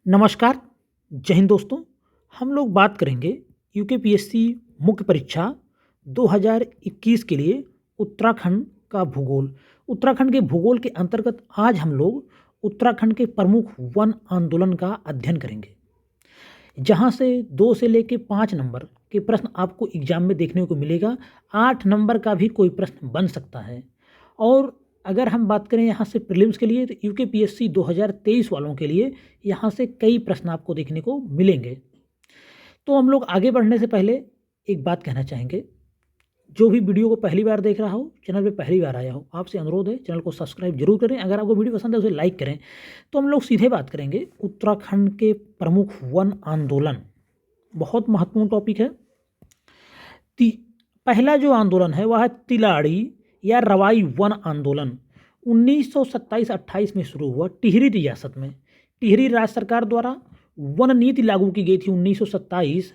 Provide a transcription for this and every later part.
नमस्कार, जय हिंद दोस्तों। हम लोग बात करेंगे यूकेपीएससी मुख्य परीक्षा 2021 के लिए उत्तराखंड का भूगोल। उत्तराखंड के भूगोल के अंतर्गत आज हम लोग उत्तराखंड के प्रमुख वन आंदोलन का अध्ययन करेंगे, जहां से 2 से लेकर 5 नंबर के प्रश्न आपको एग्जाम में देखने को मिलेगा। 8 नंबर का भी कोई प्रश्न बन सकता है। और अगर हम बात करें यहाँ से प्रीलिम्स के लिए, तो यूकेपीएससी 2023 वालों के लिए यहाँ से कई प्रश्न आपको देखने को मिलेंगे। तो हम लोग आगे बढ़ने से पहले एक बात कहना चाहेंगे, जो भी वीडियो को पहली बार देख रहा हो, चैनल पे पहली बार आया हो, आपसे अनुरोध है चैनल को सब्सक्राइब जरूर करें। अगर आपको वीडियो पसंद है उसे लाइक करें। तो हम लोग सीधे बात करेंगे उत्तराखंड के प्रमुख वन आंदोलन। बहुत महत्वपूर्ण टॉपिक है। पहला जो आंदोलन है वह है तिलाड़ी या रवाई वन आंदोलन। 1927-28 में शुरू हुआ टिहरी रियासत में। टिहरी राज्य सरकार द्वारा वन नीति लागू की गई थी 1927।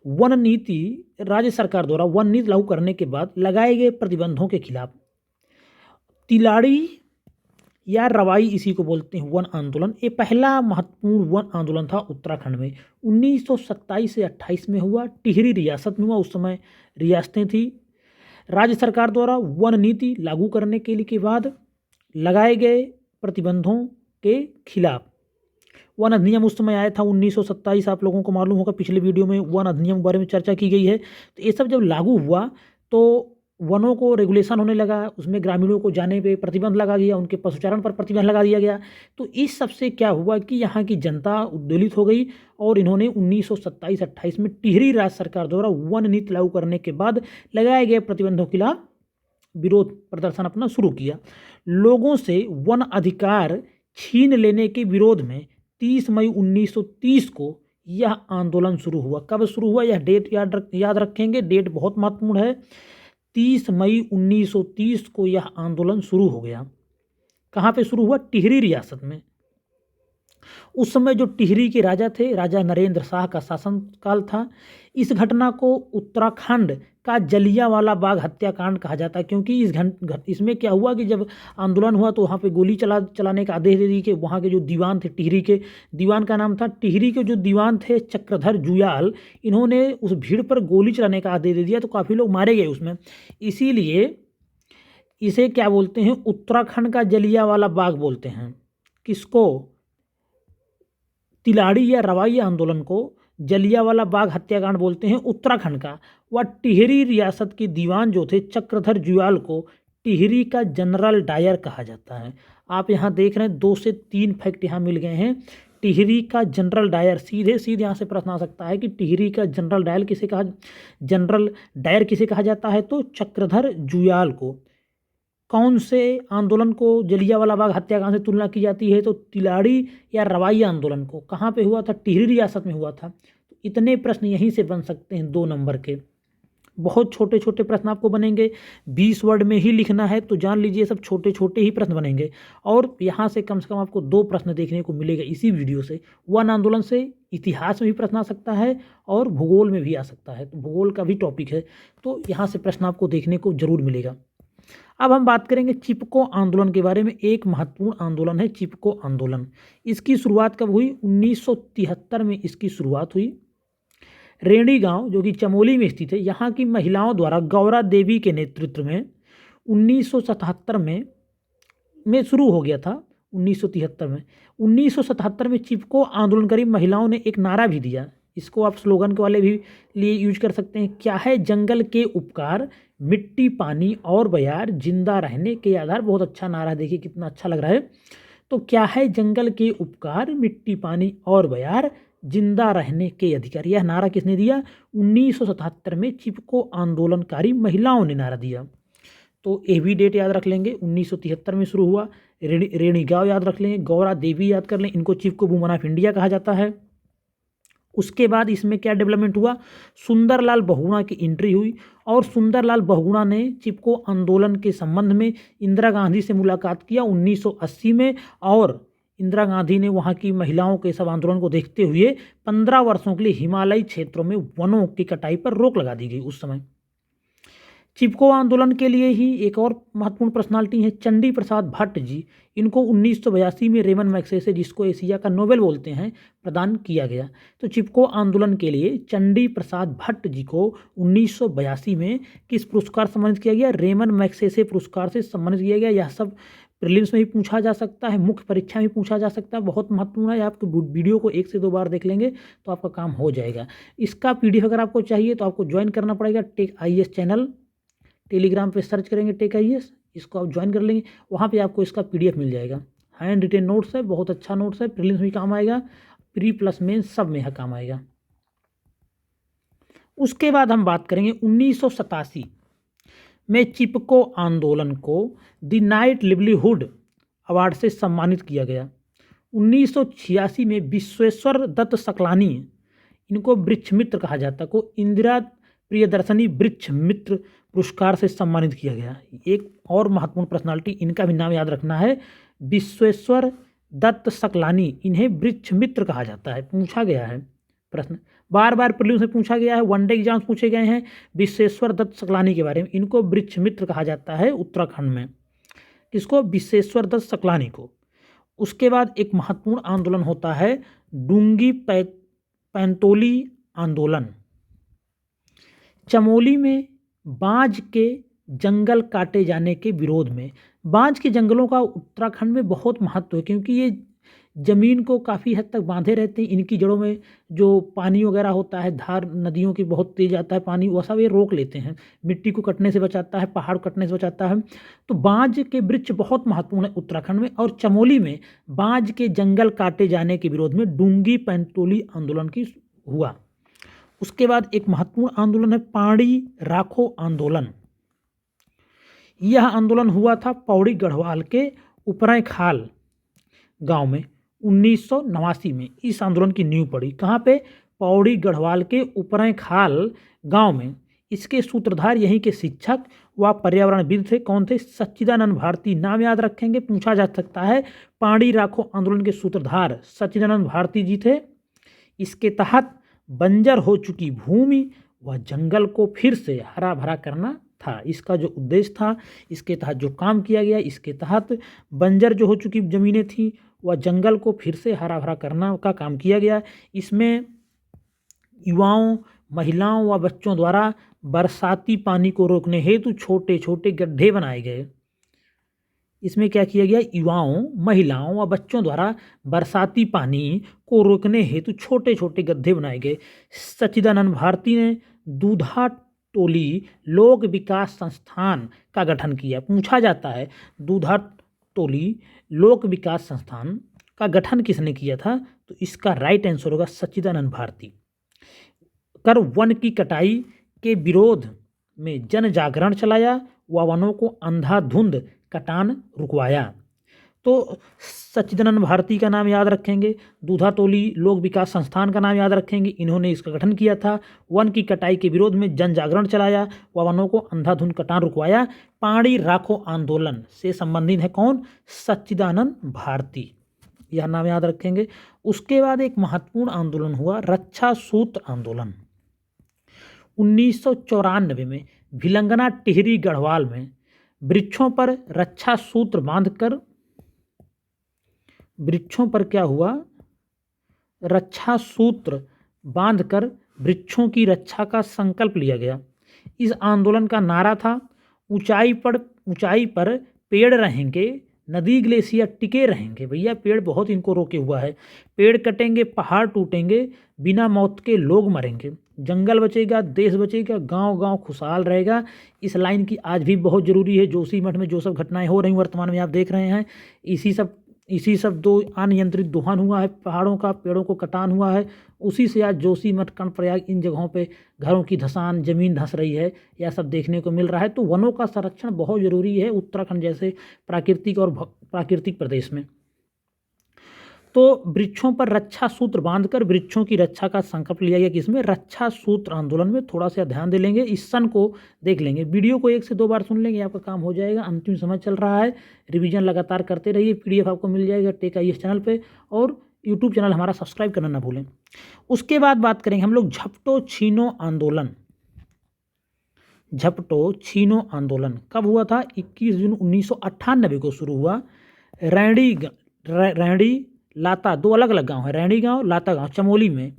वन नीति राज्य सरकार द्वारा वन नीति लागू करने के बाद लगाए गए प्रतिबंधों के खिलाफ तिलाड़ी या रवाई, इसी को बोलते हैं वन आंदोलन, ये पहला महत्वपूर्ण वन आंदोलन था उत्तराखंड में। 1927 से 28 में हुआ, टिहरी रियासत में हुआ। उस समय रियासतें थी। राज्य सरकार द्वारा वन नीति लागू करने के बाद लगाए गए प्रतिबंधों के खिलाफ वन अधिनियम उस समय आया था 1927। आप लोगों को मालूम होगा, पिछले वीडियो में वन अधिनियम के बारे में चर्चा की गई है। तो ये सब जब लागू हुआ तो वनों को रेगुलेशन होने लगा, उसमें ग्रामीणों को जाने पे प्रतिबंध लगा दिया, उनके पशुचारण पर प्रतिबंध लगा दिया गया। तो इस सब से क्या हुआ कि यहाँ की जनता उद्वेलित हो गई और इन्होंने 1927-28 में टिहरी राज्य सरकार द्वारा वन नीति लागू करने के बाद लगाए गए प्रतिबंधों के खिलाफ विरोध प्रदर्शन अपना शुरू किया। लोगों से वन अधिकार छीन लेने के विरोध में 30 मई 1930 को यह आंदोलन शुरू हुआ। कब शुरू हुआ, यह डेट याद रखेंगे, डेट बहुत महत्वपूर्ण है। 30 मई 1930 को यह आंदोलन शुरू हो गया। कहाँ पे शुरू हुआ? टिहरी रियासत में। उस समय जो टिहरी के राजा थे, राजा नरेंद्र शाह का शासनकाल था। इस घटना को उत्तराखंड का जलियांवाला बाग हत्याकांड कहा जाता है, क्योंकि इसमें क्या हुआ कि जब आंदोलन हुआ तो वहाँ पे गोली चलाने का आदेश दे दी कि वहाँ के जो दीवान थे, टिहरी के दीवान का नाम था, टिहरी के जो दीवान थे चक्रधर जुयाल, इन्होंने उस भीड़ पर गोली चलाने का आदेश दे दिया। तो काफ़ी लोग मारे गए उसमें। इसीलिए इसे क्या बोलते हैं? उत्तराखंड का जलियांवाला बाग बोलते हैं। किसको? तिलाड़ी या रवाई आंदोलन को जलियांवाला बाग हत्याकांड बोलते हैं उत्तराखंड का। वह टिहरी रियासत के दीवान जो थे चक्रधर जुयाल को टिहरी का जनरल डायर कहा जाता है। आप यहाँ देख रहे हैं 2 से 3 फैक्ट यहाँ मिल गए हैं। टिहरी का जनरल डायर, सीधे यहाँ से प्रश्न आ सकता है कि टिहरी का जनरल डायर किसे कहा जाता है? तो चक्रधर जुयाल को। कौन से आंदोलन को जलियांवाला बाग हत्याकांड से तुलना की जाती है? तो तिलाड़ी या रवाई आंदोलन को। कहाँ पे हुआ था? टिहरी रियासत में हुआ था। तो इतने प्रश्न यहीं से बन सकते हैं 2 नंबर के। बहुत छोटे छोटे प्रश्न आपको बनेंगे, 20 वर्ड में ही लिखना है, तो जान लीजिए सब छोटे छोटे ही प्रश्न बनेंगे। और यहाँ से कम आपको 2 प्रश्न देखने को मिलेगा इसी वीडियो से। वन आंदोलन से इतिहास में भी प्रश्न आ सकता है और भूगोल में भी आ सकता है, तो भूगोल का भी टॉपिक है, तो यहाँ से प्रश्न आपको देखने को जरूर मिलेगा। अब हम बात करेंगे चिपको आंदोलन के बारे में। एक महत्वपूर्ण आंदोलन है चिपको आंदोलन। इसकी शुरुआत कब हुई? 1973 में इसकी शुरुआत हुई। रेणी गांव जो कि चमोली में स्थित है, यहाँ की महिलाओं द्वारा गौरा देवी के नेतृत्व में 1977 में शुरू हो गया था। 1977 में चिपको आंदोलनकारी महिलाओं ने एक नारा भी दिया। इसको आप स्लोगन के वाले भी लिए यूज कर सकते हैं। क्या है? जंगल के उपकार, मिट्टी पानी और बयार, जिंदा रहने के आधार। बहुत अच्छा नारा, देखिए कितना अच्छा लग रहा है। तो क्या है? जंगल के उपकार, मिट्टी पानी और बयार, जिंदा रहने के अधिकार। यह नारा किसने दिया? 1977 में चिपको आंदोलनकारी महिलाओं ने नारा दिया। तो ये भी डेट याद रख लेंगे, 1973 में शुरू हुआ। रेणी गांव याद रख लेंगे, गौरा देवी याद कर लें, इनको चिपको वुमन ऑफ इंडिया कहा जाता है। उसके बाद इसमें क्या डेवलपमेंट हुआ? सुंदरलाल बहुगुणा की एंट्री हुई और सुंदरलाल बहुगुणा ने चिपको आंदोलन के संबंध में इंदिरा गांधी से मुलाकात किया 1980 में। और इंदिरा गांधी ने वहाँ की महिलाओं के सब आंदोलन को देखते हुए 15 वर्षों के लिए हिमालयी क्षेत्रों में वनों की कटाई पर रोक लगा दी गई उस समय। चिपको आंदोलन के लिए ही एक और महत्वपूर्ण पर्सनालिटी है चंडी प्रसाद भट्ट जी। इनको 1982 में रेमन मैग्सेसे, जिसको एशिया का नोबेल बोलते हैं, प्रदान किया गया। तो चिपको आंदोलन के लिए चंडी प्रसाद भट्ट जी को 1982 में किस पुरस्कार से सम्मानित किया गया? रेमन मैग्सेसे पुरस्कार से सम्मानित किया गया। यह सब प्रीलिम्स में भी पूछा जा सकता है, मुख्य परीक्षा में पूछा जा सकता है, बहुत महत्वपूर्ण है। आपके वीडियो को 1 से 2 बार देख लेंगे तो आपका काम हो जाएगा। इसका PDF अगर आपको चाहिए तो आपको ज्वाइन करना पड़ेगा टेक IAS चैनल। टेलीग्राम पे सर्च करेंगे टेक IAS, इसको आप ज्वाइन कर लेंगे, वहाँ पे आपको इसका PDF मिल जाएगा। हैंड रिटेन नोट्स है, बहुत अच्छा नोट्स है, प्रीलिम्स में काम आएगा, प्री प्लस मेन सब में काम आएगा। उसके बाद हम बात करेंगे 1987 में चिपको आंदोलन को द नाइट लिवलीहुड अवार्ड से सम्मानित किया गया। 1986 में विश्वेश्वर दत्त सकलानी, इनको वृक्ष मित्र कहा जाता है, को इंदिरा प्रियदर्शनी वृक्ष मित्र पुरस्कार से सम्मानित किया गया। एक और महत्वपूर्ण पर्सनालिटी, इनका भी नाम याद रखना है, विश्वेश्वर दत्त सकलानी, इन्हें वृक्ष मित्र कहा जाता है। पूछा गया है प्रश्न, बार बार प्रीलिम्स में पूछा गया है, वनडे एग्जाम्स पूछे गए हैं विश्वेश्वर दत्त सकलानी के बारे में। इनको वृक्ष मित्र कहा जाता है उत्तराखंड में, किसको? विश्वेश्वर दत्त सकलानी को। उसके बाद एक महत्वपूर्ण आंदोलन होता है डूंगी पैंतोली आंदोलन। चमोली में बांज के जंगल काटे जाने के विरोध में। बांज के जंगलों का उत्तराखंड में बहुत महत्व है, क्योंकि ये ज़मीन को काफ़ी हद तक बांधे रहते हैं। इनकी जड़ों में जो पानी वगैरह होता है, धार नदियों की बहुत तेज आता है पानी, वह सब ये रोक लेते हैं, मिट्टी को कटने से बचाता है, पहाड़ कटने से बचाता है। तो बांज के वृक्ष बहुत महत्वपूर्ण है उत्तराखंड में। और चमोली में बांज के जंगल काटे जाने के विरोध में डूंगी पैंतोली आंदोलन की हुआ। उसके बाद एक महत्वपूर्ण आंदोलन है पाड़ी राखो आंदोलन। यह आंदोलन हुआ था पौड़ी गढ़वाल के उपरई खाल गांव में 1989 में। इस आंदोलन की नींव पड़ी कहाँ पे? पौड़ी गढ़वाल के उपरई खाल गांव में। इसके सूत्रधार यहीं के शिक्षक व पर्यावरणविद थे। कौन थे? सच्चिदानंद भारती। नाम याद रखेंगे, पूछा जा सकता है। पाड़ी राखो आंदोलन के सूत्रधार सच्चिदानंद भारती जी थे। इसके तहत बंजर हो चुकी भूमि व जंगल को फिर से हरा भरा करना था। इसका जो उद्देश्य था, इसके तहत जो काम किया गया, इसके तहत बंजर जो हो चुकी ज़मीनें थी वह जंगल को फिर से हरा भरा करना का काम किया गया। इसमें युवाओं, महिलाओं व बच्चों द्वारा बरसाती पानी को रोकने हेतु छोटे छोटे गड्ढे बनाए गए। इसमें क्या किया गया? युवाओं, महिलाओं व बच्चों द्वारा बरसाती पानी को रोकने हेतु छोटे छोटे गड्ढे बनाए गए। सच्चिदानंद भारती ने दूधा टोली लोक विकास संस्थान का गठन किया। पूछा जाता है दूधा टोली लोक विकास संस्थान का गठन किसने किया था? तो इसका राइट आंसर होगा सच्चिदानंद भारती। कर वन की कटाई के विरोध में जन जागरण चलाया व वनों को अंधाधुंध कटान रुकवाया। तो सच्चिदानंद भारती का नाम याद रखेंगे, दूधाटोली लोक विकास संस्थान का नाम याद रखेंगे, इन्होंने इसका गठन किया था। वन की कटाई के विरोध में जन जागरण चलाया व वनों को अंधाधुंध कटान रुकवाया। पाड़ी राखो आंदोलन से संबंधित है कौन? सच्चिदानंद भारती, यह नाम याद रखेंगे। उसके बाद एक महत्वपूर्ण आंदोलन हुआ रक्षा सूत्र आंदोलन। 1994 में भिलंगना टिहरी गढ़वाल में वृक्षों पर रक्षा सूत्र बांधकर, वृक्षों पर क्या हुआ? रक्षा सूत्र बांधकर वृक्षों की रक्षा का संकल्प लिया गया। इस आंदोलन का नारा था ऊंचाई पर पेड़ रहेंगे, नदी ग्लेशियर टिके रहेंगे। भैया पेड़ बहुत इनको रोके हुआ है, पेड़ कटेंगे पहाड़ टूटेंगे, बिना मौत के लोग मरेंगे, जंगल बचेगा देश बचेगा, गांव गांव खुशहाल रहेगा। इस लाइन की आज भी बहुत ज़रूरी है। जोशीमठ में जो सब घटनाएं हो रही वर्तमान में आप देख रहे हैं, इसी सब दो अनियंत्रित दोहन हुआ है पहाड़ों का, पेड़ों को कटान हुआ है, उसी से आज जोशीमठ कर्णप्रयाग इन जगहों पे घरों की धसान, जमीन धंस रही है, यह सब देखने को मिल रहा है। तो वनों का संरक्षण बहुत ज़रूरी है उत्तराखंड जैसे प्राकृतिक प्रदेश में। तो वृक्षों पर रक्षा सूत्र बांधकर वृक्षों की रक्षा का संकल्प लिया गया। किसमें? रक्षा सूत्र आंदोलन में। थोड़ा सा ध्यान दे लेंगे, इस सन को देख लेंगे, वीडियो को 1 से 2 बार सुन लेंगे, आपका काम हो जाएगा। अंतिम समय चल रहा है, रिवीजन लगातार करते रहिए। PDF आपको मिल जाएगा टेक IAS चैनल पे, और यूट्यूब चैनल हमारा सब्सक्राइब करना ना भूलें। उसके बाद बात करेंगे हम लोग झपटो छीनो आंदोलन। झपटो छीनो आंदोलन कब हुआ था? 21 जून 1998 को शुरू हुआ। रैणी लाता, दो अलग अलग गांव है, रैणी गांव, लाता गांव, चमोली में,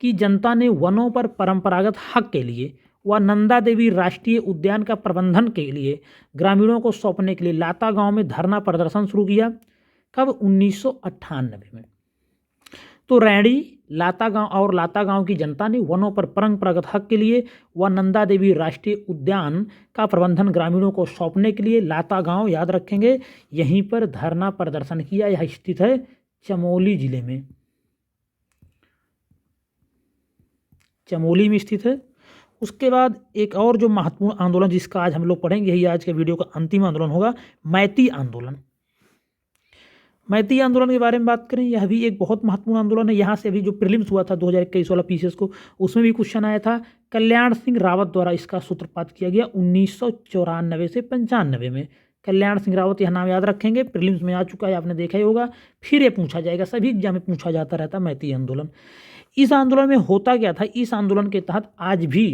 कि जनता ने वनों पर परंपरागत हक के लिए व नंदा देवी राष्ट्रीय उद्यान का प्रबंधन के लिए ग्रामीणों को सौंपने के लिए लाता गांव में धरना प्रदर्शन शुरू किया। कब? 1998 में। तो रैणी, लाता गांव और लाता गांव की जनता ने वनों पर परंपरागत हक के लिए व नंदा देवी राष्ट्रीय उद्यान का प्रबंधन ग्रामीणों को सौंपने के लिए लाता गांव, याद रखेंगे, यहीं पर धरना प्रदर्शन किया। यह स्थित है चमोली जिले में, चमोली में स्थित है। उसके बाद एक और जो महत्वपूर्ण आंदोलन जिसका आज हम लोग पढ़ेंगे, यही आज के वीडियो का अंतिम आंदोलन होगा, मैती आंदोलन। मैती आंदोलन के बारे में बात करें, यह भी एक बहुत महत्वपूर्ण आंदोलन है। यहाँ से अभी जो प्रीलिम्स हुआ था 2021 वाला पीसीएस को, उसमें भी क्वेश्चन आया था। कल्याण सिंह रावत द्वारा इसका सूत्रपात किया गया 1994 से 95 में। कल्याण सिंह रावत, यह नाम याद रखेंगे, प्रीलिम्स में आ चुका है, आपने देखा ही होगा, फिर ये पूछा जाएगा, सभी एग्जाम में पूछा जाता रहता मैती आंदोलन। इस आंदोलन में होता क्या था? इस आंदोलन के तहत आज भी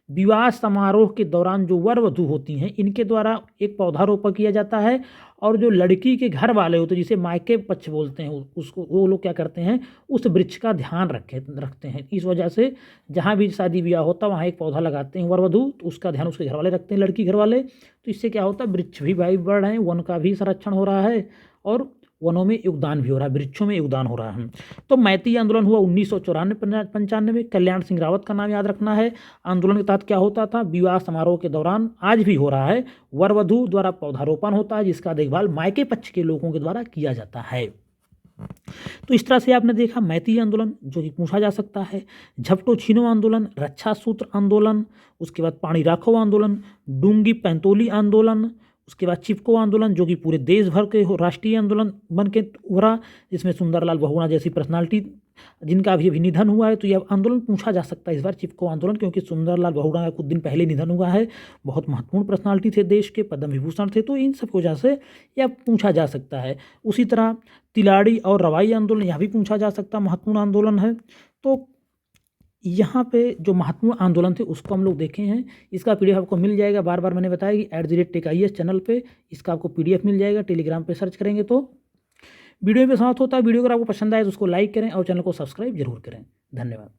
विवाह समारोह के दौरान जो वर वधू होती हैं, इनके द्वारा एक पौधारोपण किया जाता है, और जो लड़की के घर वाले होते हैं, जिसे मायके पक्ष बोलते हैं, उसको वो लोग क्या करते हैं, उस वृक्ष का ध्यान रखते हैं। इस वजह से जहाँ भी शादी ब्याह होता है वहाँ एक पौधा लगाते हैं वर वधू, तो उसका ध्यान उसके घर वाले रखते हैं, लड़की घर वाले। तो इससे क्या होता है, वृक्ष भी भाई बढ़ रहे हैं, वन का भी संरक्षण हो रहा है, और वनों में योगदान भी हो रहा है, वृक्षों में योगदान हो रहा है। तो मैती आंदोलन हुआ 1994-95। कल्याण सिंह रावत का नाम याद रखना है। आंदोलन के तहत क्या होता था? विवाह समारोह के दौरान, आज भी हो रहा है, वर वधू द्वारा पौधारोपण होता है, जिसका देखभाल मायके पक्ष के लोगों के द्वारा किया जाता है। तो इस तरह से आपने देखा मैती आंदोलन, जो कि पूछा जा सकता है। झपटो छीनो आंदोलन, रक्षा सूत्र आंदोलन, उसके बाद पानी राखो आंदोलन, डूंगी पैंतोली आंदोलन, उसके बाद चिपको आंदोलन, जो कि पूरे देश भर के राष्ट्रीय आंदोलन बन के उभरा, जिसमें सुंदरलाल बहुगुणा जैसी पर्सनालिटी जिनका अभी निधन हुआ है। तो यह आंदोलन पूछा जा सकता है इस बार, चिपको आंदोलन, क्योंकि सुंदरलाल बहुगुणा का कुछ दिन पहले निधन हुआ है, बहुत महत्वपूर्ण पर्सनालिटी थे देश के, पद्म विभूषण थे, तो इन सब वजह से यह पूछा जा सकता है। उसी तरह तिलाड़ी और रवाई आंदोलन, यह भी पूछा जा सकता, महत्वपूर्ण आंदोलन है। तो यहाँ पे जो महत्वपूर्ण आंदोलन थे उसको हम लोग देखे हैं। इसका पीडीएफ आपको मिल जाएगा, बार बार मैंने बताया कि @TechIAS चैनल पे इसका आपको पीडीएफ मिल जाएगा, टेलीग्राम पे सर्च करेंगे तो। वीडियो में समाप्त होता है। वीडियो अगर आपको पसंद आए तो उसको लाइक करें और चैनल को सब्सक्राइब जरूर करें। धन्यवाद।